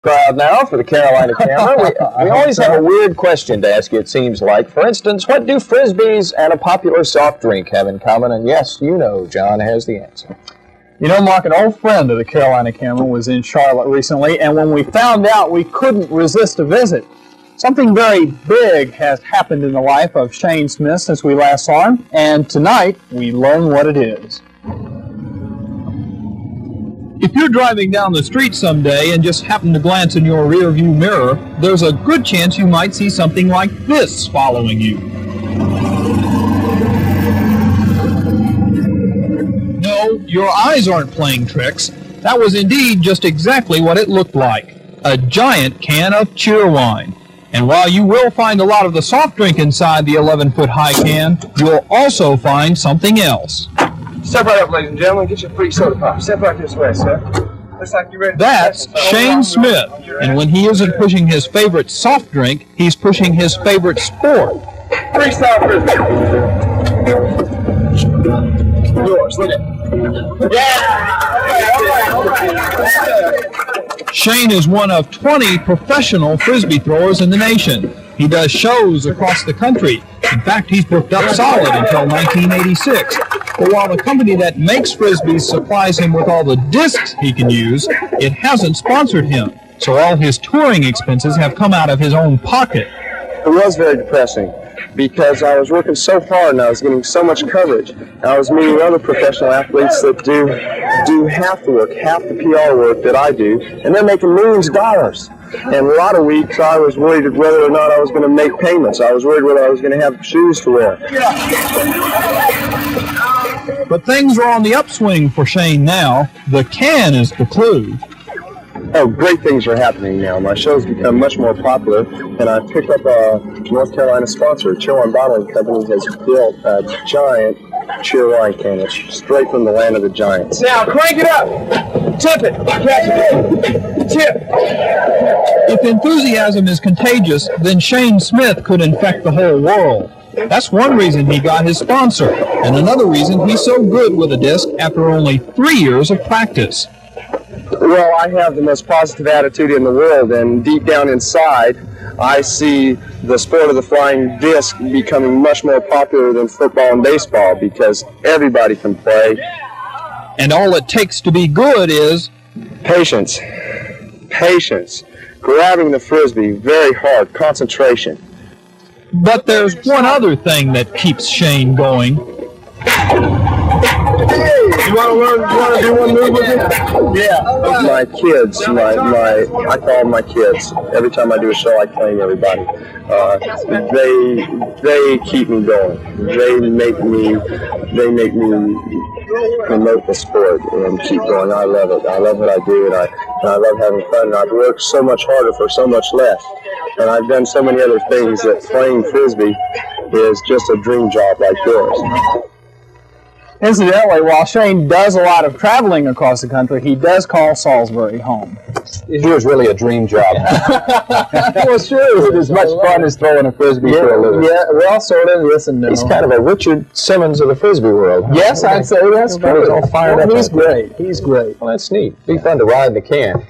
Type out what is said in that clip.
Crowd now for the Carolina Camera. We always have a weird question to ask you, it seems like. For instance, what do Frisbees and a popular soft drink have in common? And yes, you know, John has the answer. You know, Mark, an old friend of the Carolina Camera was in Charlotte recently, and when we found out, we couldn't resist a visit. Something very big has happened in the life of Shane Smith since we last saw him, and tonight we learn what it is. If you're driving down the street someday and just happen to glance in your rearview mirror, there's a good chance you might see something like this following you. No, your eyes aren't playing tricks. That was indeed just exactly what it looked like. A giant can of cheerwine. And while you will find a lot of the soft drink inside the 11-foot-high can, you'll also find something else. Step right up, ladies and gentlemen. Get your free soda pop. Step right this way, sir. Looks like you're ready. That's Shane Smith, and when he isn't pushing his favorite soft drink, he's pushing his favorite sport. Freestyle Frisbee. Yours. Look at it. Yeah! All right. Shane is one of 20 professional Frisbee throwers in the nation. He does shows across the country. In fact, he's booked up solid until 1986. But while the company that makes Frisbees supplies him with all the discs he can use, it hasn't sponsored him. So all his touring expenses have come out of his own pocket. It was very depressing because I was working so hard and I was getting so much coverage. I was meeting other professional athletes that do half the work, half the PR work that I do, and they're making millions of dollars. And a lot of weeks I was worried whether or not I was going to make payments. I was worried whether I was going to have shoes to wear. But things are on the upswing for Shane now. The can is the clue. Oh, great things are happening now. My show's become much more popular, and I picked up a North Carolina sponsor. Cheerwine Bottling Company has built a giant cheerwine can. It's straight from the land of the giants. Now, crank it up! Tip it! Catch it! Tip! If enthusiasm is contagious, then Shane Smith could infect the whole world. That's one reason he got his sponsor, and another reason he's so good with a disc after only 3 years of practice. Well, I have the most positive attitude in the world, and deep down inside, I see the sport of the flying disc becoming much more popular than football and baseball because everybody can play. And all it takes to be good is patience. Patience. Grabbing the Frisbee very hard. Concentration. But there's one other thing that keeps Shane going. You want to do one move with me? Yeah. My kids, I call them my kids. Every time I do a show, I claim everybody. They keep me going. They make me promote the sport and keep going. I love it. I love what I do, and I love having fun. And I've worked so much harder for so much less. And I've done so many other things that playing Frisbee is just a dream job like yours. Incidentally, while Shane does a lot of traveling across the country, he does call Salisbury home. It was really a dream job. Well, sure. It's as much fun as throwing a Frisbee for a living. Yeah, well, sort of, yes and no. He's kind of a Richard Simmons of the Frisbee world. Yes, I'd say that's true. All fired up. He's great. He's great. Well, that's neat. Be fun to ride in the can.